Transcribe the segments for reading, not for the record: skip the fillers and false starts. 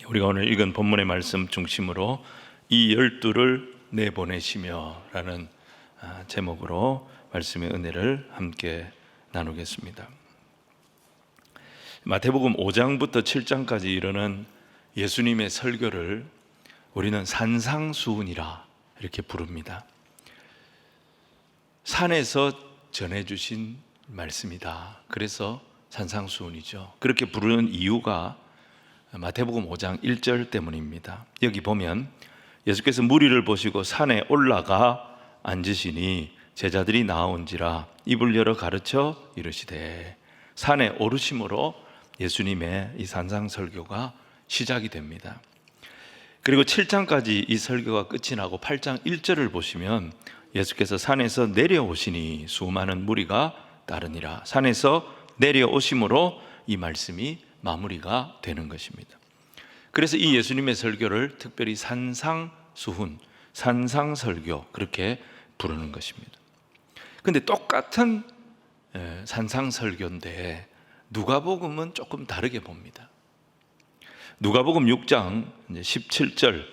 우리가 오늘 읽은 본문의 말씀 중심으로 이 12를 내보내시며 라는 제목으로 말씀의 은혜를 함께 나누겠습니다. 마태복음 5장부터 7장까지 이르는 예수님의 설교를 우리는 산상수훈이라 이렇게 부릅니다. 산에서 전해주신 말씀이다. 그래서 산상수훈이죠. 그렇게 부르는 이유가 마태복음 5장 1절 때문입니다. 여기 보면 예수께서 무리를 보시고 산에 올라가 앉으시니 제자들이 나온지라 입을 열어 가르쳐 이르시되, 산에 오르심으로 예수님의 이 산상설교가 시작이 됩니다. 그리고 7장까지 이 설교가 끝이 나고 8장 1절을 보시면 예수께서 산에서 내려오시니 수많은 무리가 따르니라. 산에서 내려오심으로 이 말씀이 마무리가 되는 것입니다. 그래서 이 예수님의 설교를 특별히 산상수훈, 산상설교 그렇게 부르는 것입니다. 근데 똑같은 산상설교인데 누가복음은 조금 다르게 봅니다. 누가복음 6장 17절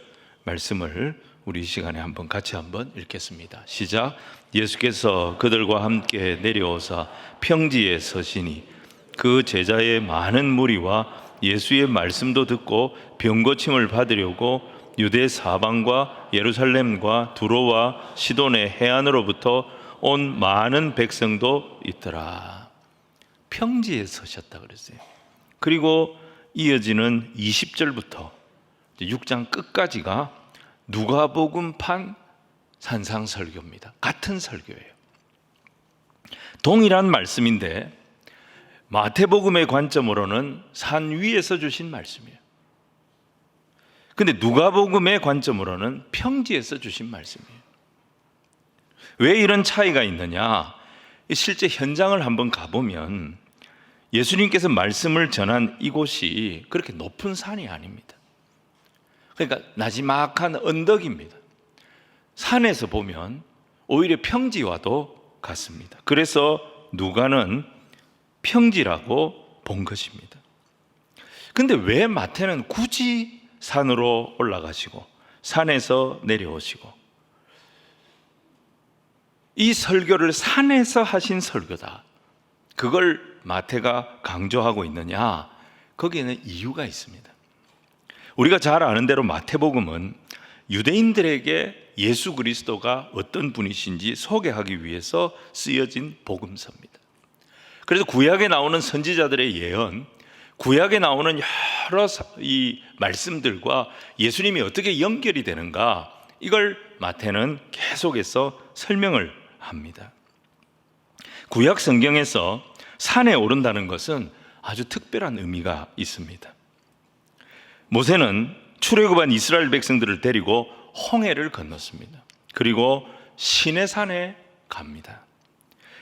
말씀을 우리 이 시간에 같이 한번 읽겠습니다. 시작. 예수께서 그들과 함께 내려오사 평지에 서시니 그 제자의 많은 무리와 예수의 말씀도 듣고 병 고침을 받으려고 유대 사방과 예루살렘과 두로와 시돈의 해안으로부터 온 많은 백성도 있더라. 평지에 서셨다 그랬어요. 그리고 이어지는 20절부터 6장 끝까지가 누가복음판 산상설교입니다. 같은 설교예요. 동일한 말씀인데 마태복음의 관점으로는 산 위에서 주신 말씀이에요. 근데 누가복음의 관점으로는 평지에서 주신 말씀이에요. 왜 이런 차이가 있느냐? 실제 현장을 한번 가보면 예수님께서 말씀을 전한 이곳이 그렇게 높은 산이 아닙니다. 그러니까 나지막한 언덕입니다. 산에서 보면 오히려 평지와도 같습니다. 그래서 누가는 평지라고 본 것입니다. 근데 왜 마태는 굳이 산으로 올라가시고 산에서 내려오시고 이 설교를 산에서 하신 설교다, 그걸 마태가 강조하고 있느냐? 거기에는 이유가 있습니다. 우리가 잘 아는 대로 마태복음은 유대인들에게 예수 그리스도가 어떤 분이신지 소개하기 위해서 쓰여진 복음서입니다. 그래서 구약에 나오는 선지자들의 예언, 구약에 나오는 여러 이 말씀들과 예수님이 어떻게 연결이 되는가, 이걸 마태는 계속해서 설명을 합니다. 구약 성경에서 산에 오른다는 것은 아주 특별한 의미가 있습니다. 모세는 출애굽한 이스라엘 백성들을 데리고 홍해를 건넜습니다. 그리고 시내산에 갑니다.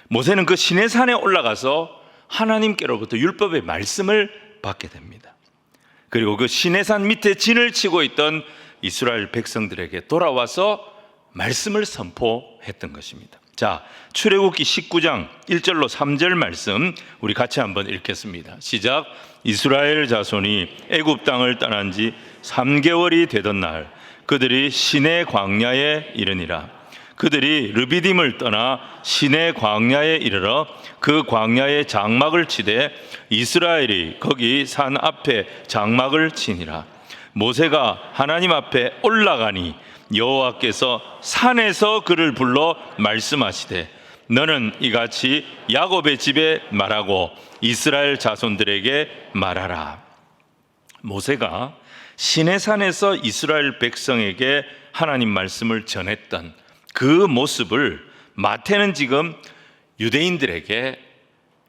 모세는 그 시내산에 올라가서 하나님께로부터 율법의 말씀을 받게 됩니다. 그리고 그 시내산 밑에 진을 치고 있던 이스라엘 백성들에게 돌아와서 말씀을 선포했던 것입니다. 자, 출애굽기 19장 1절로 3절 말씀 우리 같이 한번 읽겠습니다. 시작. 이스라엘 자손이 애굽 땅을 떠난 지 3개월이 되던 날 그들이 시내 광야에 이르니라. 그들이 르비딤을 떠나 시내 광야에 이르러 그 광야에 장막을 치되 이스라엘이 거기 산 앞에 장막을 치니라. 모세가 하나님 앞에 올라가니 여호와께서 산에서 그를 불러 말씀하시되, 너는 이같이 야곱의 집에 말하고 이스라엘 자손들에게 말하라. 모세가 시내산에서 이스라엘 백성에게 하나님 말씀을 전했던 그 모습을 마태는 지금 유대인들에게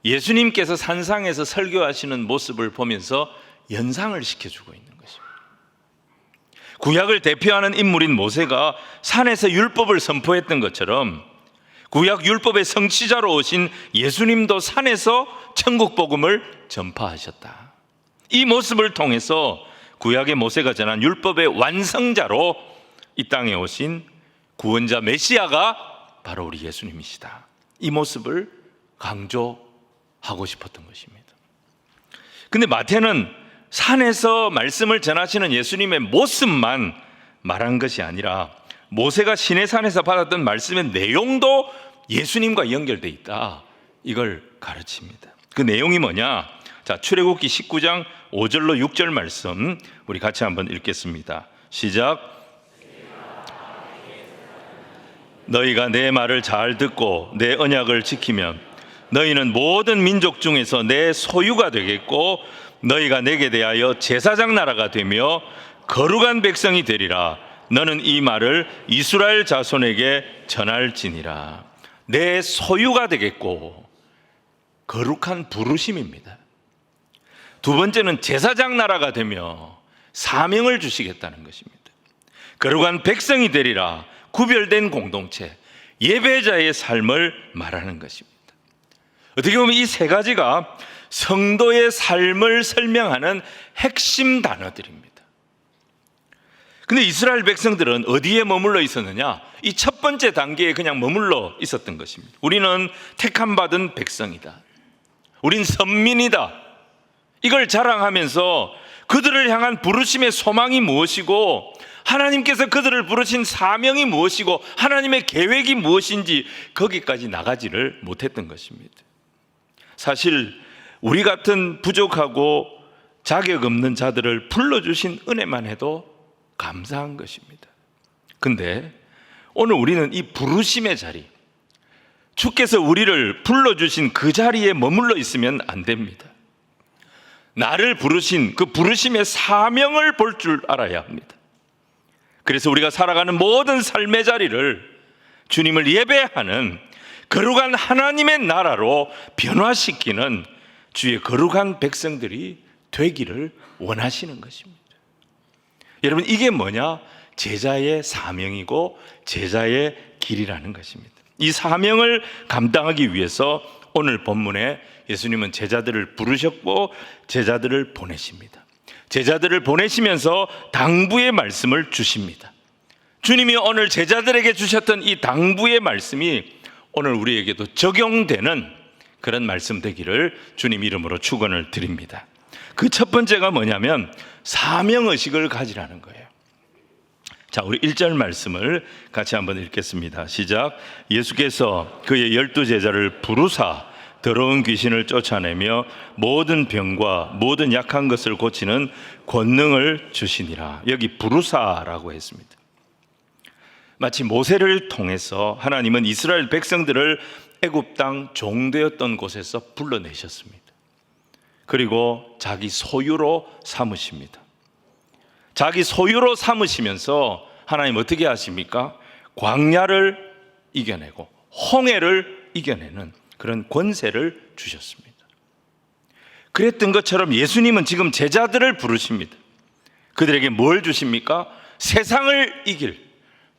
예수님께서 산상에서 설교하시는 모습을 보면서 연상을 시켜주고 있는 것입니다. 구약을 대표하는 인물인 모세가 산에서 율법을 선포했던 것처럼 구약 율법의 성취자로 오신 예수님도 산에서 천국 복음을 전파하셨다. 이 모습을 통해서 구약의 모세가 전한 율법의 완성자로 이 땅에 오신 구원자 메시아가 바로 우리 예수님이시다. 이 모습을 강조하고 싶었던 것입니다. 근데 마태는 산에서 말씀을 전하시는 예수님의 모습만 말한 것이 아니라 모세가 시내산에서 받았던 말씀의 내용도 예수님과 연결되어 있다, 이걸 가르칩니다. 그 내용이 뭐냐? 자, 출애굽기 19장 5절로 6절 말씀 우리 같이 한번 읽겠습니다. 시작. 너희가 내 말을 잘 듣고 내 언약을 지키면 너희는 모든 민족 중에서 내 소유가 되겠고 너희가 내게 대하여 제사장 나라가 되며 거룩한 백성이 되리라. 너는 이 말을 이스라엘 자손에게 전할지니라. 내 소유가 되겠고, 거룩한 부르심입니다. 두 번째는 제사장 나라가 되며 사명을 주시겠다는 것입니다. 거룩한 백성이 되리라. 구별된 공동체, 예배자의 삶을 말하는 것입니다. 어떻게 보면 이 세 가지가 성도의 삶을 설명하는 핵심 단어들입니다. 근데 이스라엘 백성들은 어디에 머물러 있었느냐? 이 첫 번째 단계에 그냥 머물러 있었던 것입니다. 우리는 택함받은 백성이다, 우린 선민이다, 이걸 자랑하면서 그들을 향한 부르심의 소망이 무엇이고 하나님께서 그들을 부르신 사명이 무엇이고 하나님의 계획이 무엇인지 거기까지 나가지를 못했던 것입니다. 사실 우리 같은 부족하고 자격 없는 자들을 불러주신 은혜만 해도 감사한 것입니다. 근데 오늘 우리는 이 부르심의 자리, 주께서 우리를 불러주신 그 자리에 머물러 있으면 안 됩니다. 나를 부르신 그 부르심의 사명을 볼 줄 알아야 합니다. 그래서 우리가 살아가는 모든 삶의 자리를 주님을 예배하는 거룩한 하나님의 나라로 변화시키는 주의 거룩한 백성들이 되기를 원하시는 것입니다. 여러분, 이게 뭐냐? 제자의 사명이고 제자의 길이라는 것입니다. 이 사명을 감당하기 위해서 오늘 본문에 예수님은 제자들을 부르셨고 제자들을 보내십니다. 제자들을 보내시면서 당부의 말씀을 주십니다. 주님이 오늘 제자들에게 주셨던 이 당부의 말씀이 오늘 우리에게도 적용되는 그런 말씀 되기를 주님 이름으로 축원을 드립니다. 그 첫 번째가 뭐냐면 사명의식을 가지라는 거예요. 자, 우리 1절 말씀을 같이 한번 읽겠습니다. 시작. 예수께서 그의 12제자를 부르사 더러운 귀신을 쫓아내며 모든 병과 모든 약한 것을 고치는 권능을 주시니라. 여기 부르사라고 했습니다. 마치 모세를 통해서 하나님은 이스라엘 백성들을 애굽 땅 종되었던 곳에서 불러내셨습니다. 그리고 자기 소유로 삼으십니다. 자기 소유로 삼으시면서 하나님 어떻게 하십니까? 광야를 이겨내고 홍해를 이겨내는 그런 권세를 주셨습니다. 그랬던 것처럼 예수님은 지금 제자들을 부르십니다. 그들에게 뭘 주십니까? 세상을 이길,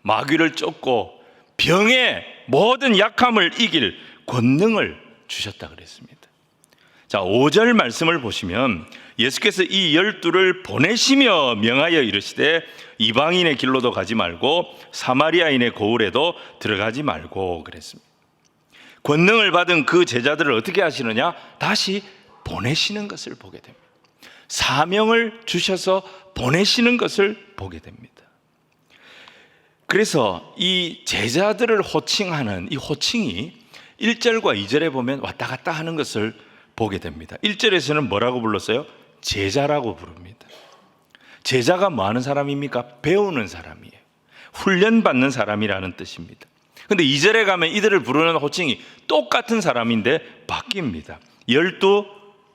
마귀를 쫓고 병의 모든 약함을 이길 권능을 주셨다 그랬습니다. 자, 5절 말씀을 보시면 예수께서 이 12를 보내시며 명하여 이르시되 이방인의 길로도 가지 말고 사마리아인의 고을에도 들어가지 말고 그랬습니다. 권능을 받은 그 제자들을 어떻게 하시느냐? 다시 보내시는 것을 보게 됩니다. 사명을 주셔서 보내시는 것을 보게 됩니다. 그래서 이 제자들을 호칭하는 이 호칭이 1절과 2절에 보면 왔다 갔다 하는 것을 보게 됩니다. 1절에서는 뭐라고 불렀어요? 제자라고 부릅니다. 제자가 뭐 하는 사람입니까? 배우는 사람이에요. 훈련받는 사람이라는 뜻입니다. 근데 2절에 가면 이들을 부르는 호칭이 똑같은 사람인데 바뀝니다. 12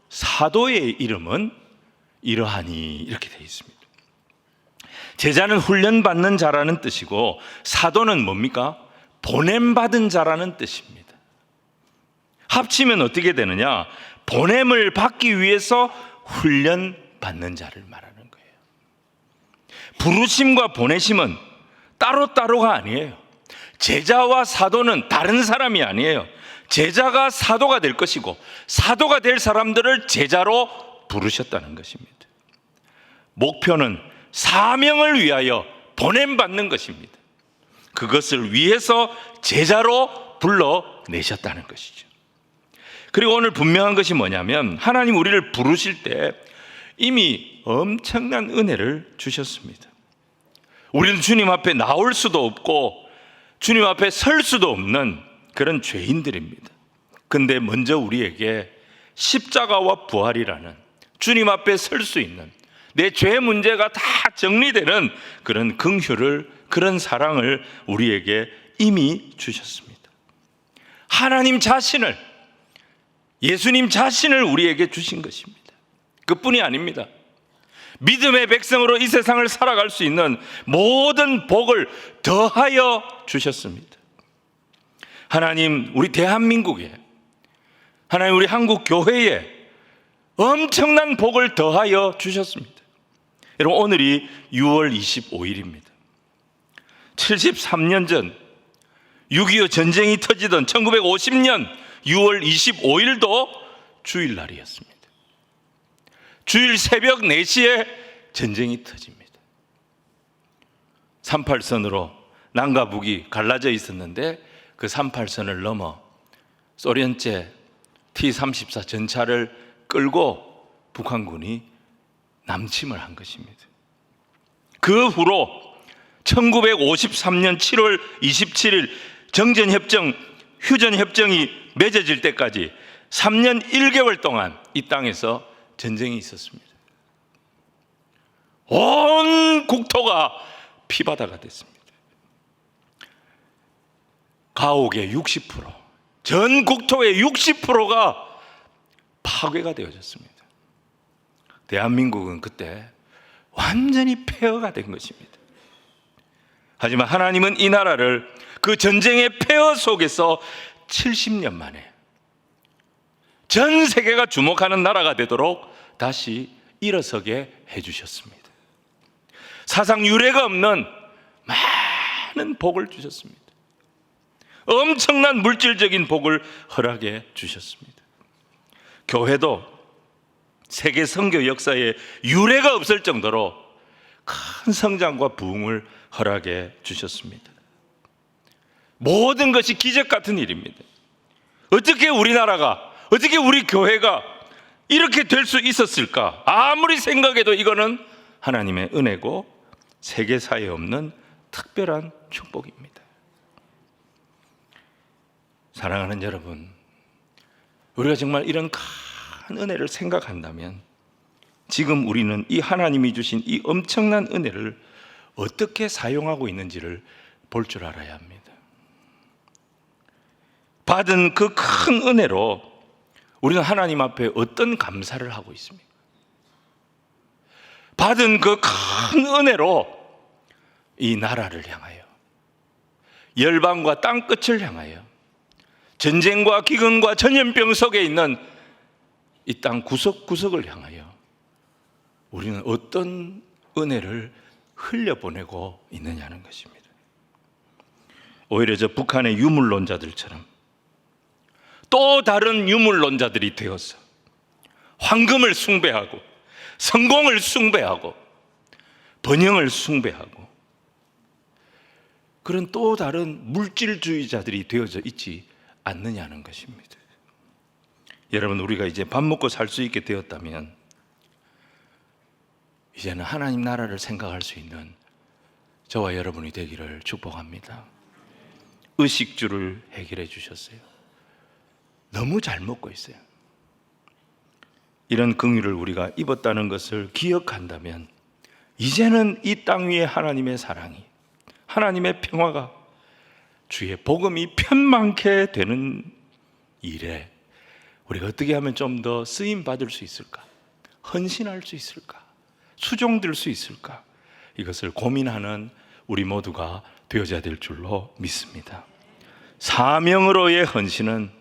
사도의 이름은 이러하니 이렇게 되어 있습니다. 제자는 훈련받는 자라는 뜻이고 사도는 뭡니까? 보냄받은 자라는 뜻입니다. 합치면 어떻게 되느냐? 보냄을 받기 위해서 훈련받는 자를 말하는 거예요. 부르심과 보내심은 따로따로가 아니에요. 제자와 사도는 다른 사람이 아니에요. 제자가 사도가 될 것이고 사도가 될 사람들을 제자로 부르셨다는 것입니다. 목표는 사명을 위하여 보냄받는 것입니다. 그것을 위해서 제자로 불러내셨다는 것이죠. 그리고 오늘 분명한 것이 뭐냐면 하나님 우리를 부르실 때 이미 엄청난 은혜를 주셨습니다. 우리는 주님 앞에 나올 수도 없고 주님 앞에 설 수도 없는 그런 죄인들입니다. 근데 먼저 우리에게 십자가와 부활이라는 주님 앞에 설 수 있는, 내 죄 문제가 다 정리되는 그런 긍휼을, 그런 사랑을 우리에게 이미 주셨습니다. 하나님 자신을, 예수님 자신을 우리에게 주신 것입니다. 그뿐이 아닙니다. 믿음의 백성으로 이 세상을 살아갈 수 있는 모든 복을 더하여 주셨습니다. 하나님, 우리 대한민국에, 하나님, 우리 한국 교회에 엄청난 복을 더하여 주셨습니다. 여러분, 오늘이 6월 25일입니다. 73년 전 6.25 전쟁이 터지던 1950년 6월 25일도 주일날이었습니다. 주일 새벽 4시에 전쟁이 터집니다. 38선으로 남과 북이 갈라져 있었는데 그 38선을 넘어 소련제 T-34 전차를 끌고 북한군이 남침을 한 것입니다. 그 후로 1953년 7월 27일 정전협정, 휴전협정이 맺어질 때까지 3년 1개월 동안 이 땅에서 전쟁이 있었습니다. 온 국토가 피바다가 됐습니다. 가옥의 60%, 전 국토의 60%가 파괴가 되어졌습니다. 대한민국은 그때 완전히 폐허가 된 것입니다. 하지만 하나님은 이 나라를 그 전쟁의 폐허 속에서 70년 만에 전 세계가 주목하는 나라가 되도록 다시 일어서게 해주셨습니다. 사상 유례가 없는 많은 복을 주셨습니다. 엄청난 물질적인 복을 허락해 주셨습니다. 교회도 세계 선교 역사에 유례가 없을 정도로 큰 성장과 부흥을 허락해 주셨습니다. 모든 것이 기적 같은 일입니다. 어떻게 우리나라가, 어떻게 우리 교회가 이렇게 될 수 있었을까? 아무리 생각해도 이거는 하나님의 은혜고 세계사에 없는 특별한 축복입니다. 사랑하는 여러분, 우리가 정말 이런 큰 은혜를 생각한다면 지금 우리는 이 하나님이 주신 이 엄청난 은혜를 어떻게 사용하고 있는지를 볼 줄 알아야 합니다. 받은 그 큰 은혜로 우리는 하나님 앞에 어떤 감사를 하고 있습니까? 받은 그 큰 은혜로 이 나라를 향하여, 열방과 땅끝을 향하여, 전쟁과 기근과 전염병 속에 있는 이 땅 구석구석을 향하여 우리는 어떤 은혜를 흘려보내고 있느냐는 것입니다. 오히려 저 북한의 유물론자들처럼 또 다른 유물론자들이 되어서 황금을 숭배하고 성공을 숭배하고 번영을 숭배하고 그런 또 다른 물질주의자들이 되어져 있지 않느냐는 것입니다. 여러분, 우리가 이제 밥 먹고 살 수 있게 되었다면 이제는 하나님 나라를 생각할 수 있는 저와 여러분이 되기를 축복합니다. 의식주를 해결해 주셨어요. 너무 잘 먹고 있어요. 이런 긍휼을 우리가 입었다는 것을 기억한다면 이제는 이 땅 위에 하나님의 사랑이, 하나님의 평화가, 주의 복음이 편만케 되는 일에 우리가 어떻게 하면 좀 더 쓰임 받을 수 있을까? 헌신할 수 있을까? 수종될 수 있을까? 이것을 고민하는 우리 모두가 되어져야 될 줄로 믿습니다. 사명으로의 헌신은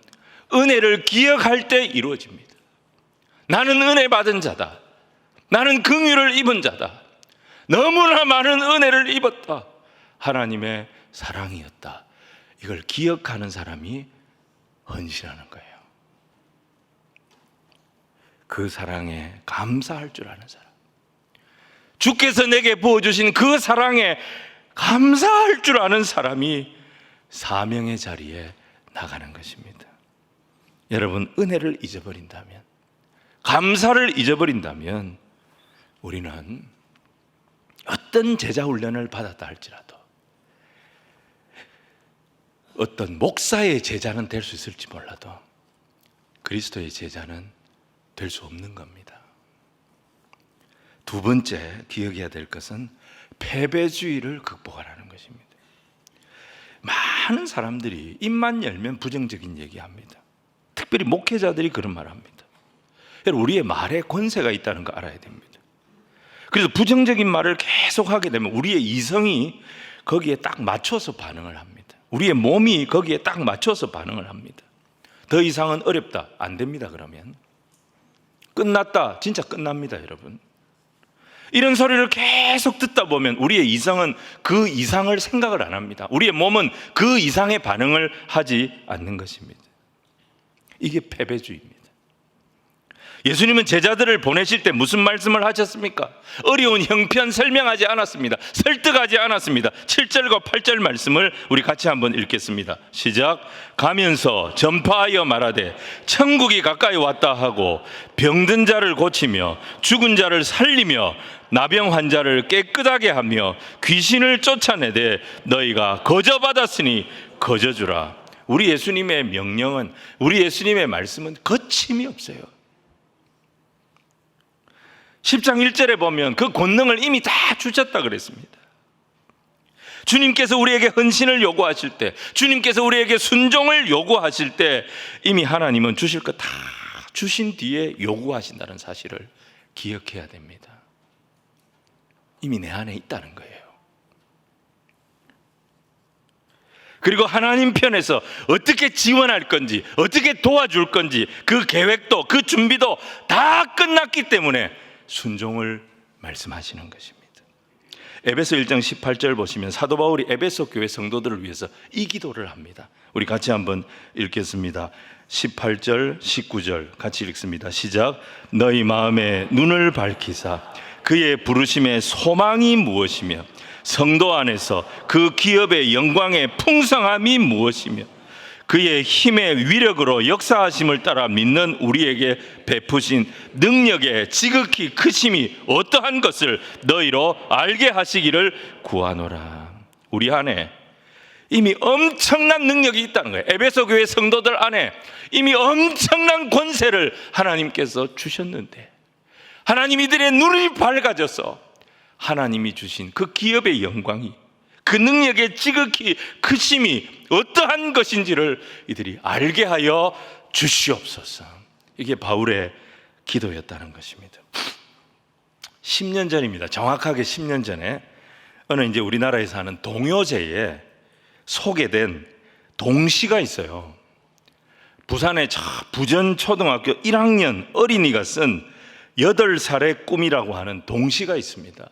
은혜를 기억할 때 이루어집니다. 나는 은혜 받은 자다. 나는 긍휼을 입은 자다. 너무나 많은 은혜를 입었다. 하나님의 사랑이었다. 이걸 기억하는 사람이 헌신하는 거예요. 그 사랑에 감사할 줄 아는 사람, 주께서 내게 부어주신 그 사랑에 감사할 줄 아는 사람이 사명의 자리에 나가는 것입니다. 여러분, 은혜를 잊어버린다면, 감사를 잊어버린다면 우리는 어떤 제자 훈련을 받았다 할지라도 어떤 목사의 제자는 될 수 있을지 몰라도 그리스도의 제자는 될 수 없는 겁니다. 두 번째 기억해야 될 것은 패배주의를 극복하라는 것입니다. 많은 사람들이 입만 열면 부정적인 얘기합니다. 특별히 목회자들이 그런 말을 합니다. 여러분, 우리의 말에 권세가 있다는 거 알아야 됩니다. 그래서 부정적인 말을 계속 하게 되면 우리의 이성이 거기에 딱 맞춰서 반응을 합니다. 우리의 몸이 거기에 딱 맞춰서 반응을 합니다. 더 이상은 어렵다, 안 됩니다. 그러면 끝났다, 진짜 끝납니다. 여러분, 이런 소리를 계속 듣다 보면 우리의 이성은 그 이상을 생각을 안 합니다. 우리의 몸은 그 이상의 반응을 하지 않는 것입니다. 이게 패배주의입니다. 예수님은 제자들을 보내실 때 무슨 말씀을 하셨습니까? 어려운 형편 설명하지 않았습니다. 설득하지 않았습니다. 7절과 8절 말씀을 우리 같이 한번 읽겠습니다. 시작. 가면서 전파하여 말하되 천국이 가까이 왔다 하고 병든 자를 고치며 죽은 자를 살리며 나병 환자를 깨끗하게 하며 귀신을 쫓아내되 너희가 거저받았으니 거저주라. 우리 예수님의 명령은, 우리 예수님의 말씀은 거침이 없어요. 10장 1절에 보면 그 권능을 이미 다 주셨다 그랬습니다. 주님께서 우리에게 헌신을 요구하실 때, 주님께서 우리에게 순종을 요구하실 때 이미 하나님은 주실 것 다 주신 뒤에 요구하신다는 사실을 기억해야 됩니다. 이미 내 안에 있다는 거예요. 그리고 하나님 편에서 어떻게 지원할 건지, 어떻게 도와줄 건지 그 계획도, 그 준비도 다 끝났기 때문에 순종을 말씀하시는 것입니다. 에베소 1장 18절 보시면 사도 바울이 에베소 교회 성도들을 위해서 이 기도를 합니다. 우리 같이 한번 읽겠습니다. 18절 19절 같이 읽습니다. 시작. 너희 마음에 눈을 밝히사 그의 부르심의 소망이 무엇이며 성도 안에서 그 기업의 영광의 풍성함이 무엇이며 그의 힘의 위력으로 역사하심을 따라 믿는 우리에게 베푸신 능력의 지극히 크심이 어떠한 것을 너희로 알게 하시기를 구하노라. 우리 안에 이미 엄청난 능력이 있다는 거예요. 에베소 교회 성도들 안에 이미 엄청난 권세를 하나님께서 주셨는데 하나님 이들의 눈이 밝아져서 하나님이 주신 그 기업의 영광이, 그 능력의 지극히 크심이 어떠한 것인지를 이들이 알게 하여 주시옵소서. 이게 바울의 기도였다는 것입니다. 10년 전입니다. 정확하게 10년 전에 어느 이제 우리나라에서 하는 동요제에 소개된 동시가 있어요. 부산의 부전초등학교 1학년 어린이가 쓴 8살의 꿈이라고 하는 동시가 있습니다.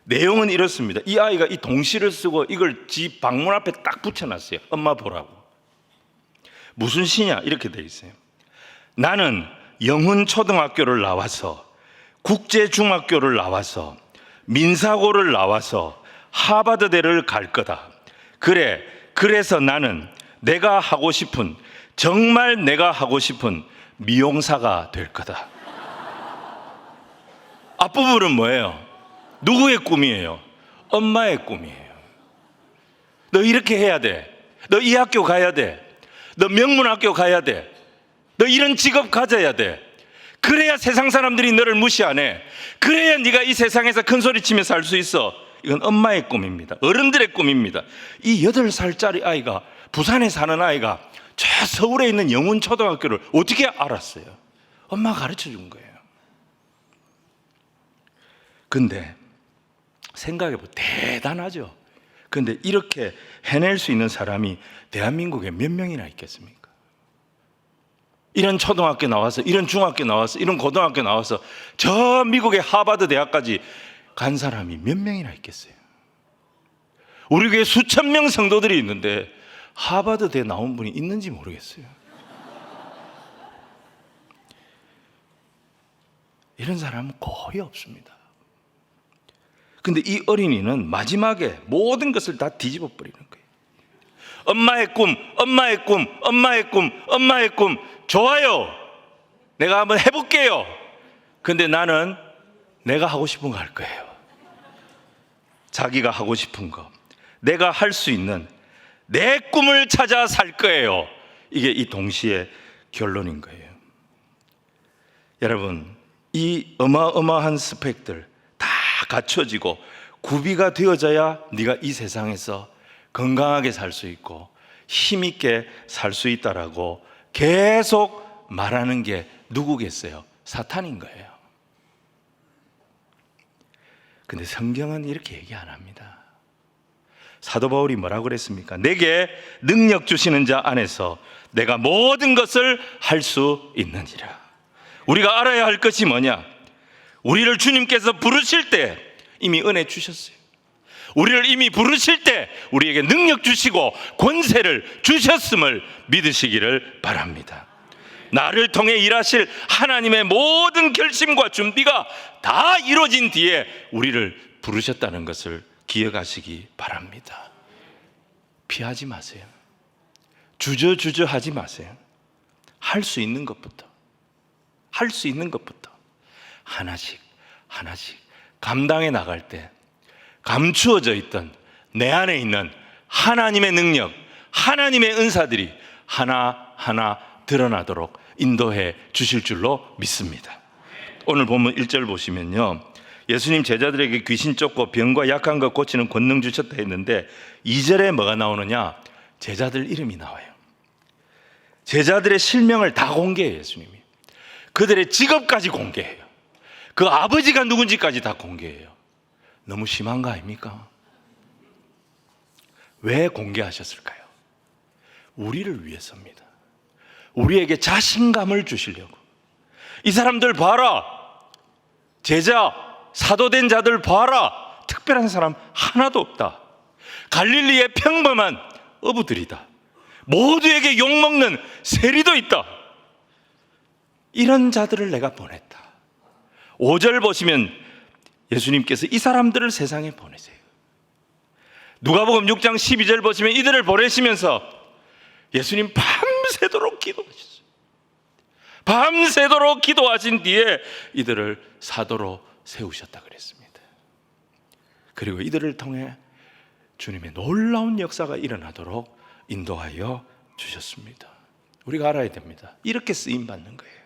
내용은 이렇습니다. 이 아이가 이 동시를 쓰고 이걸 집 방문 앞에 딱 붙여놨어요. 엄마 보라고. 무슨 시냐? 이렇게 돼 있어요. 나는 영훈초등학교를 나와서, 국제중학교를 나와서, 민사고를 나와서 하버드대를 갈 거다. 그래서 나는 내가 하고 싶은, 정말 내가 하고 싶은 미용사가 될 거다. 앞부분은 뭐예요? 누구의 꿈이에요? 엄마의 꿈이에요. 너 이렇게 해야 돼. 너 이 학교 가야 돼. 너 명문학교 가야 돼. 너 이런 직업 가져야 돼. 그래야 세상 사람들이 너를 무시 안 해. 그래야 네가 이 세상에서 큰 소리 치면서 살 수 있어. 이건 엄마의 꿈입니다. 어른들의 꿈입니다. 이 8살짜리 아이가, 부산에 사는 아이가 저 서울에 있는 영훈초등학교를 어떻게 알았어요? 엄마가 가르쳐 준 거예요. 근데 생각해보면 대단하죠. 근데 이렇게 해낼 수 있는 사람이 대한민국에 몇 명이나 있겠습니까? 이런 초등학교 나와서, 이런 중학교 나와서, 이런 고등학교 나와서 저 미국의 하버드 대학까지 간 사람이 몇 명이나 있겠어요? 우리 교회 수천 명 성도들이 있는데 하버드 대 나온 분이 있는지 모르겠어요. 이런 사람은 거의 없습니다. 근데 이 어린이는 마지막에 모든 것을 다 뒤집어 버리는 거예요. 엄마의 꿈, 엄마의 꿈, 엄마의 꿈, 엄마의 꿈. 좋아요. 내가 한번 해볼게요. 근데 나는 내가 하고 싶은 거 할 거예요. 자기가 하고 싶은 거, 내가 할 수 있는 내 꿈을 찾아 살 거예요. 이게 이 동시에 결론인 거예요. 여러분, 이 어마어마한 스펙들 다 갖춰지고 구비가 되어져야 네가 이 세상에서 건강하게 살 수 있고 힘있게 살 수 있다라고 계속 말하는 게 누구겠어요? 사탄인 거예요. 근데 성경은 이렇게 얘기 안 합니다. 사도 바울이 뭐라고 그랬습니까? 내게 능력 주시는 자 안에서 내가 모든 것을 할 수 있느니라. 우리가 알아야 할 것이 뭐냐? 우리를 주님께서 부르실 때 이미 은혜 주셨어요. 우리를 이미 부르실 때 우리에게 능력 주시고 권세를 주셨음을 믿으시기를 바랍니다. 나를 통해 일하실 하나님의 모든 결심과 준비가 다 이루어진 뒤에 우리를 부르셨다는 것을 기억하시기 바랍니다. 피하지 마세요. 주저주저 하지 마세요. 할 수 있는 것부터, 할 수 있는 것부터 하나씩 하나씩 감당해 나갈 때 감추어져 있던 내 안에 있는 하나님의 능력, 하나님의 은사들이 하나하나 드러나도록 인도해 주실 줄로 믿습니다. 오늘 본문 1절 보시면요, 예수님 제자들에게 귀신 쫓고 병과 약한 것 고치는 권능 주셨다 했는데 2절에 뭐가 나오느냐? 제자들 이름이 나와요. 제자들의 실명을 다 공개해요. 예수님이 그들의 직업까지 공개해요. 그 아버지가 누군지까지 다 공개해요. 너무 심한 거 아닙니까? 왜 공개하셨을까요? 우리를 위해서입니다. 우리에게 자신감을 주시려고. 이 사람들 봐라, 제자, 사도된 자들 봐라, 특별한 사람 하나도 없다. 갈릴리의 평범한 어부들이다. 모두에게 욕먹는 세리도 있다. 이런 자들을 내가 보냈다. 5절 보시면 예수님께서 이 사람들을 세상에 보내세요. 누가복음 6장 12절 보시면 이들을 보내시면서 예수님 밤새도록 기도하셨어요. 밤새도록 기도하신 뒤에 이들을 사도로 세우셨다 그랬습니다. 그리고 이들을 통해 주님의 놀라운 역사가 일어나도록 인도하여 주셨습니다. 우리가 알아야 됩니다. 이렇게 쓰임 받는 거예요.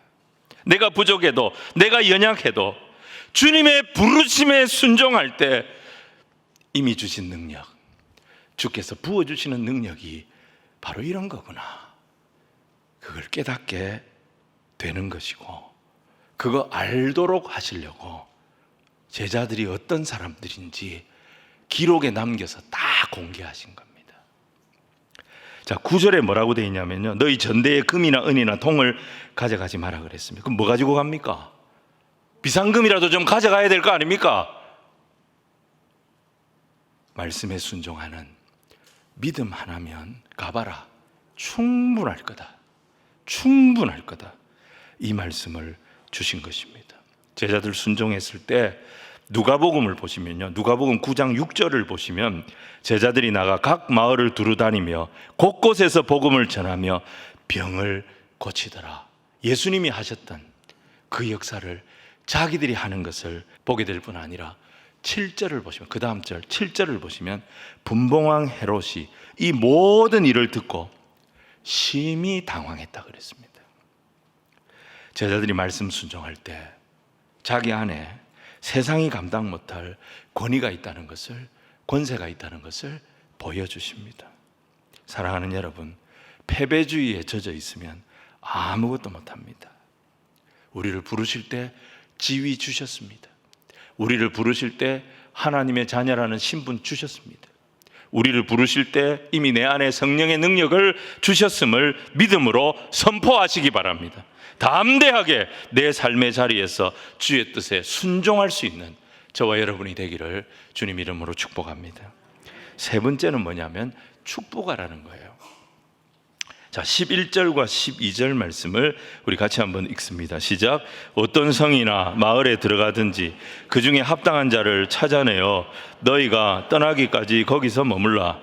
내가 부족해도, 내가 연약해도 주님의 부르심에 순종할 때 이미 주신 능력, 주께서 부어주시는 능력이 바로 이런 거구나. 그걸 깨닫게 되는 것이고, 그거 알도록 하시려고 제자들이 어떤 사람들인지 기록에 남겨서 다 공개하신 겁니다. 자, 9절에 뭐라고 되어 있냐면요, 너희 전대에 금이나 은이나 동을 가져가지 마라 그랬습니다. 그럼 뭐 가지고 갑니까? 비상금이라도 좀 가져가야 될 거 아닙니까? 말씀에 순종하는 믿음 하나면 가봐라, 충분할 거다, 충분할 거다, 이 말씀을 주신 것입니다. 제자들 순종했을 때 누가복음을 보시면요, 누가복음 9장 6절을 보시면 제자들이 나가 각 마을을 두루다니며 곳곳에서 복음을 전하며 병을 고치더라. 예수님이 하셨던 그 역사를 자기들이 하는 것을 보게 될 뿐 아니라 7절을 보시면, 그 다음 절 7절을 보시면 분봉왕 헤롯이 이 모든 일을 듣고 심히 당황했다 그랬습니다. 제자들이 말씀 순종할 때 자기 안에 세상이 감당 못할 권위가 있다는 것을, 권세가 있다는 것을 보여주십니다. 사랑하는 여러분, 패배주의에 젖어 있으면 아무것도 못합니다. 우리를 부르실 때 지위 주셨습니다. 우리를 부르실 때 하나님의 자녀라는 신분 주셨습니다. 우리를 부르실 때 이미 내 안에 성령의 능력을 주셨음을 믿음으로 선포하시기 바랍니다. 담대하게 내 삶의 자리에서 주의 뜻에 순종할 수 있는 저와 여러분이 되기를 주님 이름으로 축복합니다. 세 번째는 뭐냐면 축복하라는 거예요. 자, 11절과 12절 말씀을 우리 같이 한번 읽습니다. 시작. 어떤 성이나 마을에 들어가든지 그 중에 합당한 자를 찾아내어 너희가 떠나기까지 거기서 머물라.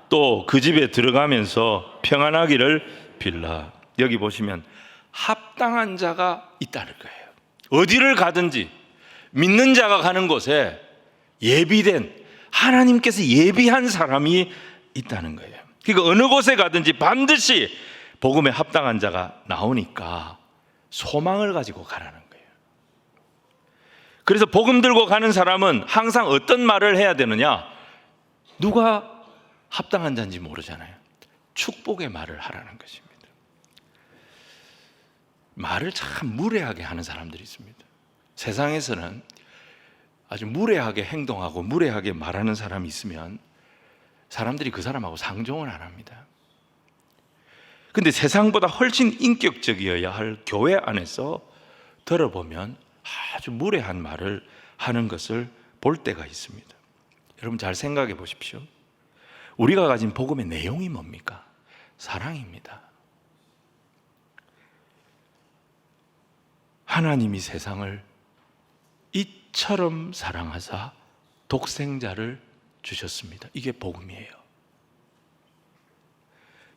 또 그 집에 들어가면서 평안하기를 빌라. 여기 보시면 합당한 자가 있다는 거예요. 어디를 가든지 믿는 자가 가는 곳에 예비된, 하나님께서 예비한 사람이 있다는 거예요. 그러니까 어느 곳에 가든지 반드시 복음에 합당한 자가 나오니까 소망을 가지고 가라는 거예요. 그래서 복음 들고 가는 사람은 항상 어떤 말을 해야 되느냐? 누가 합당한 자인지 모르잖아요. 축복의 말을 하라는 것입니다. 말을 참 무례하게 하는 사람들이 있습니다. 세상에서는 아주 무례하게 행동하고 무례하게 말하는 사람이 있으면 사람들이 그 사람하고 상종을 안 합니다. 근데 세상보다 훨씬 인격적이어야 할 교회 안에서 들어보면 아주 무례한 말을 하는 것을 볼 때가 있습니다. 여러분 잘 생각해 보십시오. 우리가 가진 복음의 내용이 뭡니까? 사랑입니다. 하나님이 세상을 이처럼 사랑하사 독생자를 주셨습니다. 이게 복음이에요.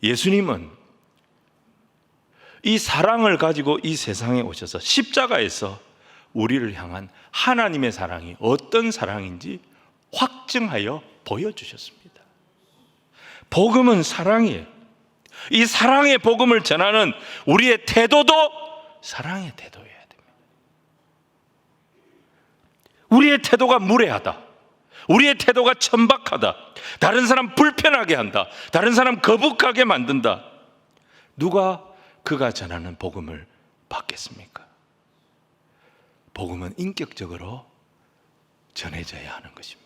예수님은 이 사랑을 가지고 이 세상에 오셔서 십자가에서 우리를 향한 하나님의 사랑이 어떤 사랑인지 확증하여 보여주셨습니다. 복음은 사랑이에요. 이 사랑의 복음을 전하는 우리의 태도도 사랑의 태도여야 됩니다. 우리의 태도가 무례하다, 우리의 태도가 천박하다, 다른 사람 불편하게 한다, 다른 사람 거북하게 만든다, 누가 그가 전하는 복음을 받겠습니까? 복음은 인격적으로 전해져야 하는 것입니다.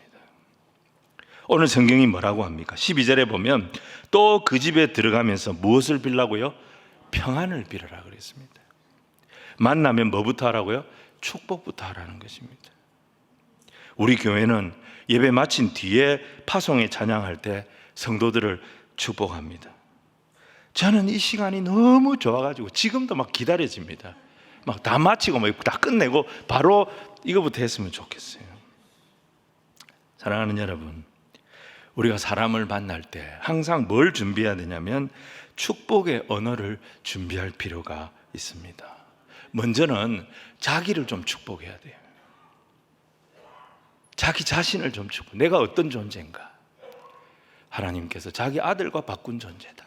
오늘 성경이 뭐라고 합니까? 12절에 보면 또 그 집에 들어가면서 무엇을 빌라고요? 평안을 빌어라 그랬습니다. 만나면 뭐부터 하라고요? 축복부터 하라는 것입니다. 우리 교회는 예배 마친 뒤에 파송에 찬양할 때 성도들을 축복합니다. 저는 이 시간이 너무 좋아가지고 지금도 막 기다려집니다. 막 다 마치고 막 다 끝내고 바로 이거부터 했으면 좋겠어요. 사랑하는 여러분, 우리가 사람을 만날 때 항상 뭘 준비해야 되냐면 축복의 언어를 준비할 필요가 있습니다. 먼저는 자기를 좀 축복해야 돼요. 자기 자신을 좀 축복. 내가 어떤 존재인가? 하나님께서 자기 아들과 바꾼 존재다.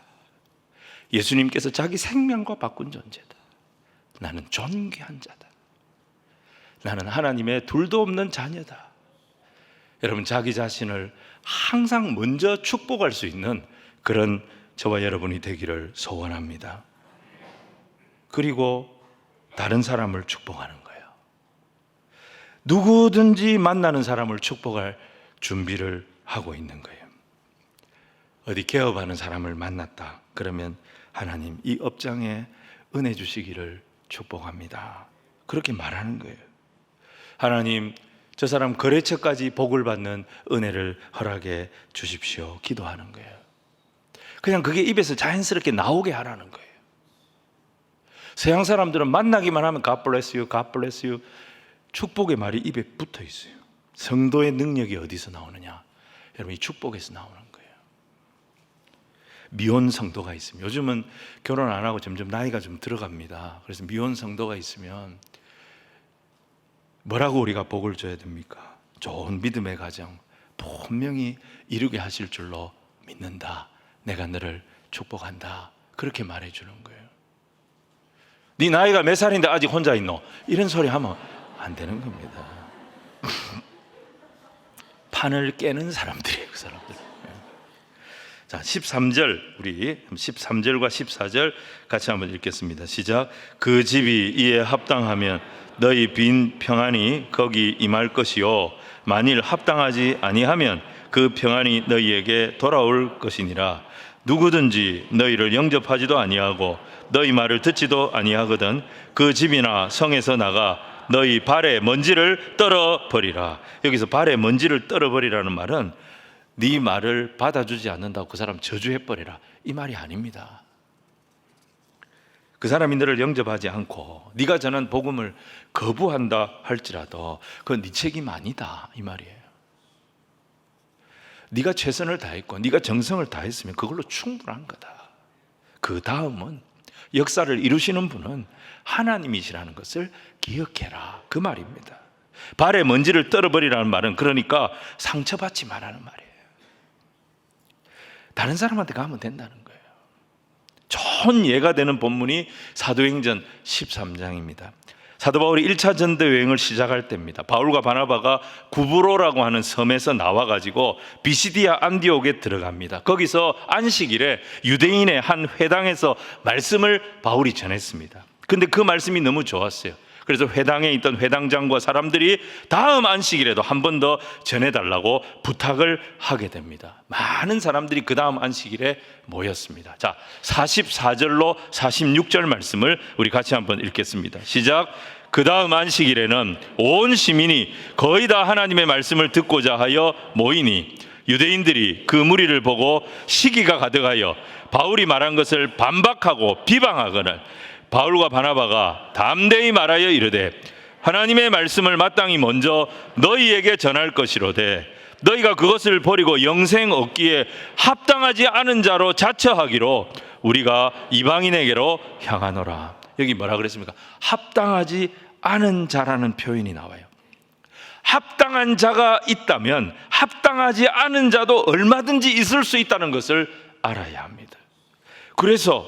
예수님께서 자기 생명과 바꾼 존재다. 나는 존귀한 자다. 나는 하나님의 둘도 없는 자녀다. 여러분, 자기 자신을 항상 먼저 축복할 수 있는 그런 저와 여러분이 되기를 소원합니다. 그리고 다른 사람을 축복하는 거예요. 누구든지 만나는 사람을 축복할 준비를 하고 있는 거예요. 어디 개업하는 사람을 만났다 그러면 하나님 이 업장에 은혜 주시기를 축복합니다. 그렇게 말하는 거예요. 하나님 저 사람 거래처까지 복을 받는 은혜를 허락해 주십시오. 기도하는 거예요. 그냥 그게 입에서 자연스럽게 나오게 하라는 거예요. 서양 사람들은 만나기만 하면 God bless you, God bless you. 축복의 말이 입에 붙어 있어요. 성도의 능력이 어디서 나오느냐? 여러분, 이 축복에서 나오는 거예요. 미혼 성도가 있으면, 요즘은 결혼 안 하고 점점 나이가 좀 들어갑니다. 그래서 미혼 성도가 있으면 뭐라고 우리가 복을 줘야 됩니까? 좋은 믿음의 가정 분명히 이루게 하실 줄로 믿는다. 내가 너를 축복한다. 그렇게 말해주는 거예요. 네 나이가 몇 살인데 아직 혼자 있노? 이런 소리 하면 안 되는 겁니다. 판을 깨는 사람들이에요, 그 사람들. 자, 13절, 우리 13절과 14절 같이 한번 읽겠습니다. 시작. 그 집이 이에 합당하면 너희 빈 평안이 거기 임할 것이요 만일 합당하지 아니하면 그 평안이 너희에게 돌아올 것이니라. 누구든지 너희를 영접하지도 아니하고 너희 말을 듣지도 아니하거든 그 집이나 성에서 나가 너희 발에 먼지를 떨어버리라. 여기서 발에 먼지를 떨어버리라는 말은 네 말을 받아주지 않는다고 그 사람 저주해버리라, 이 말이 아닙니다. 그 사람이 너를 영접하지 않고 네가 전한 복음을 거부한다 할지라도 그건 네 책임 아니다, 이 말이에요. 네가 최선을 다했고 네가 정성을 다했으면 그걸로 충분한 거다. 그 다음은 역사를 이루시는 분은 하나님이시라는 것을 기억해라, 그 말입니다. 발에 먼지를 떨어버리라는 말은 그러니까 상처받지 말라는 말이에요. 다른 사람한테 가면 된다는 거예요. 좋은 예가 되는 본문이 사도행전 13장입니다. 사도 바울이 1차 전도 여행을 시작할 때입니다. 바울과 바나바가 구브로라고 하는 섬에서 나와가지고 비시디아 안디옥에 들어갑니다. 거기서 안식일에 유대인의 한 회당에서 말씀을 바울이 전했습니다. 근데 그 말씀이 너무 좋았어요. 그래서 회당에 있던 회당장과 사람들이 다음 안식일에도 한 번 더 전해달라고 부탁을 하게 됩니다. 많은 사람들이 그 다음 안식일에 모였습니다. 자, 44절로 46절 말씀을 우리 같이 한번 읽겠습니다. 시작. 그 다음 안식일에는 온 시민이 거의 다 하나님의 말씀을 듣고자 하여 모이니 유대인들이 그 무리를 보고 시기가 가득하여 바울이 말한 것을 반박하고 비방하거늘 바울과 바나바가 담대히 말하여 이르되 하나님의 말씀을 마땅히 먼저 너희에게 전할 것이로되 너희가 그것을 버리고 영생 얻기에 합당하지 않은 자로 자처하기로 우리가 이방인에게로 향하노라. 여기 뭐라 그랬습니까? 합당하지 않은 자라는 표현이 나와요. 합당한 자가 있다면 합당하지 않은 자도 얼마든지 있을 수 있다는 것을 알아야 합니다. 그래서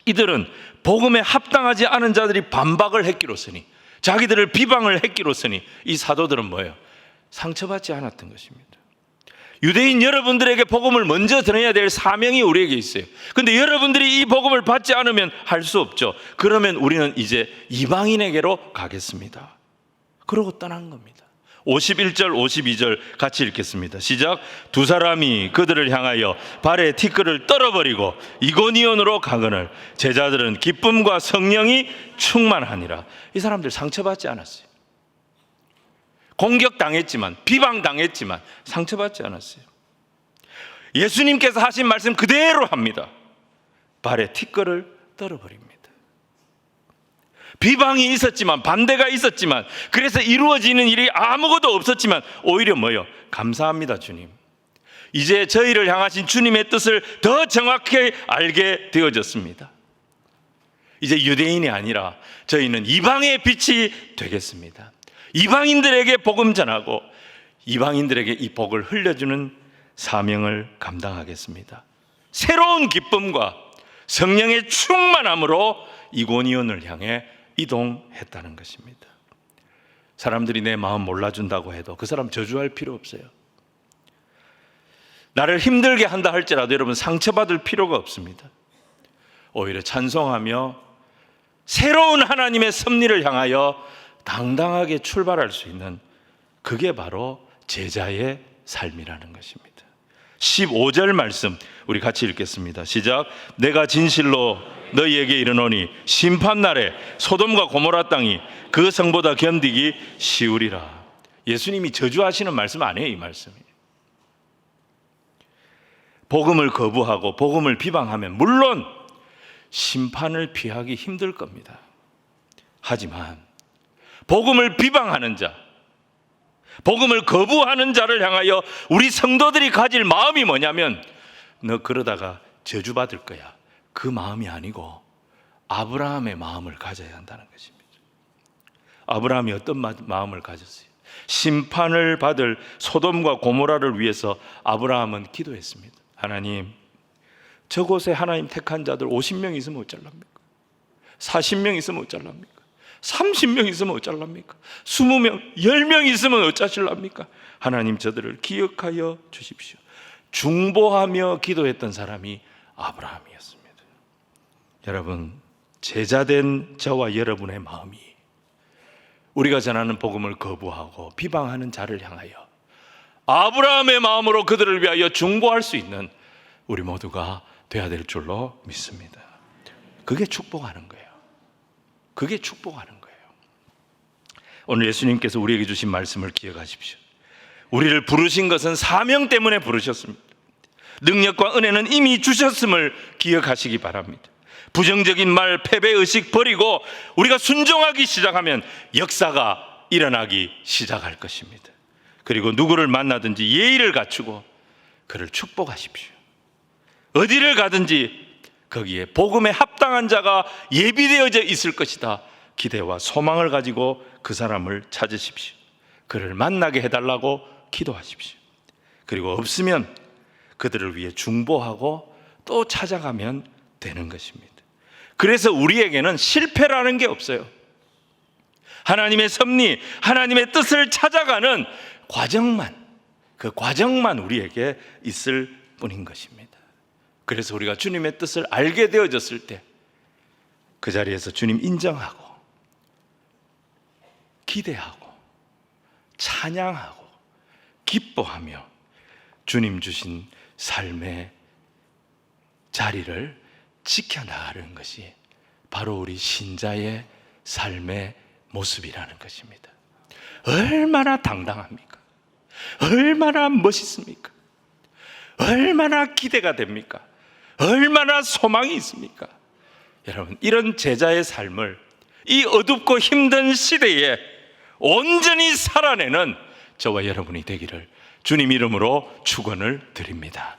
이들은 복음에 합당하지 않은 자들이 반박을 했기로서니, 자기들을 비방을 했기로서니 이 사도들은 뭐예요? 상처받지 않았던 것입니다. 유대인 여러분들에게 복음을 먼저 전해야 될 사명이 우리에게 있어요. 그런데 여러분들이 이 복음을 받지 않으면 할 수 없죠. 그러면 우리는 이제 이방인에게로 가겠습니다. 그러고 떠난 겁니다. 51절 52절 같이 읽겠습니다. 시작. 두 사람이 그들을 향하여 발에 티끌을 떨어버리고 이고니온으로 가거늘 제자들은 기쁨과 성령이 충만하니라. 이 사람들 상처받지 않았어요. 공격당했지만, 비방당했지만 상처받지 않았어요. 예수님께서 하신 말씀 그대로 합니다. 발에 티끌을 떨어버립니다. 비방이 있었지만, 반대가 있었지만, 그래서 이루어지는 일이 아무것도 없었지만 오히려 뭐요? 감사합니다, 주님. 이제 저희를 향하신 주님의 뜻을 더 정확히 알게 되어졌습니다. 이제 유대인이 아니라 저희는 이방의 빛이 되겠습니다. 이방인들에게 복음 전하고 이방인들에게 이 복을 흘려주는 사명을 감당하겠습니다. 새로운 기쁨과 성령의 충만함으로 이고니온을 향해 이동했다는 것입니다. 사람들이 내 마음 몰라준다고 해도 그 사람 저주할 필요 없어요. 나를 힘들게 한다 할지라도 여러분 상처받을 필요가 없습니다. 오히려 찬송하며 새로운 하나님의 섭리를 향하여 당당하게 출발할 수 있는, 그게 바로 제자의 삶이라는 것입니다. 15절 말씀 우리 같이 읽겠습니다. 시작. 내가 진실로 너희에게 이르노니 심판날에 소돔과 고모라 땅이 그 성보다 견디기 쉬우리라. 예수님이 저주하시는 말씀 아니에요, 이 말씀이. 복음을 거부하고 복음을 비방하면 물론 심판을 피하기 힘들 겁니다. 하지만 복음을 비방하는 자, 복음을 거부하는 자를 향하여 우리 성도들이 가질 마음이 뭐냐면, 너 그러다가 저주받을 거야, 그 마음이 아니고 아브라함의 마음을 가져야 한다는 것입니다. 아브라함이 어떤 마음을 가졌어요? 심판을 받을 소돔과 고모라를 위해서 아브라함은 기도했습니다. 하나님, 저곳에 하나님 택한 자들 50명 있으면 어쩌랍니까? 40명 있으면 어쩌랍니까? 30명 있으면 어쩌랍니까? 20명, 10명 있으면 어쩌실랍니까? 하나님, 저들을 기억하여 주십시오. 중보하며 기도했던 사람이 아브라함이었습니다. 여러분, 제자된 저와 여러분의 마음이 우리가 전하는 복음을 거부하고 비방하는 자를 향하여 아브라함의 마음으로 그들을 위하여 중보할 수 있는 우리 모두가 되어야 될 줄로 믿습니다. 그게 축복하는 거예요. 그게 축복하는 거예요. 오늘 예수님께서 우리에게 주신 말씀을 기억하십시오. 우리를 부르신 것은 사명 때문에 부르셨습니다. 능력과 은혜는 이미 주셨음을 기억하시기 바랍니다. 부정적인 말, 패배의식 버리고 우리가 순종하기 시작하면 역사가 일어나기 시작할 것입니다. 그리고 누구를 만나든지 예의를 갖추고 그를 축복하십시오. 어디를 가든지 거기에 복음에 합당한 자가 예비되어져 있을 것이다. 기대와 소망을 가지고 그 사람을 찾으십시오. 그를 만나게 해달라고 기도하십시오. 그리고 없으면 그들을 위해 중보하고 또 찾아가면 되는 것입니다. 그래서 우리에게는 실패라는 게 없어요. 하나님의 섭리, 하나님의 뜻을 찾아가는 과정만, 그 과정만 우리에게 있을 뿐인 것입니다. 그래서 우리가 주님의 뜻을 알게 되어졌을 때 그 자리에서 주님 인정하고 기대하고 찬양하고 기뻐하며 주님 주신 삶의 자리를 지켜나가는 것이 바로 우리 신자의 삶의 모습이라는 것입니다. 얼마나 당당합니까? 얼마나 멋있습니까? 얼마나 기대가 됩니까? 얼마나 소망이 있습니까? 여러분, 이런 제자의 삶을 이 어둡고 힘든 시대에 온전히 살아내는 저와 여러분이 되기를 주님 이름으로 축원을 드립니다.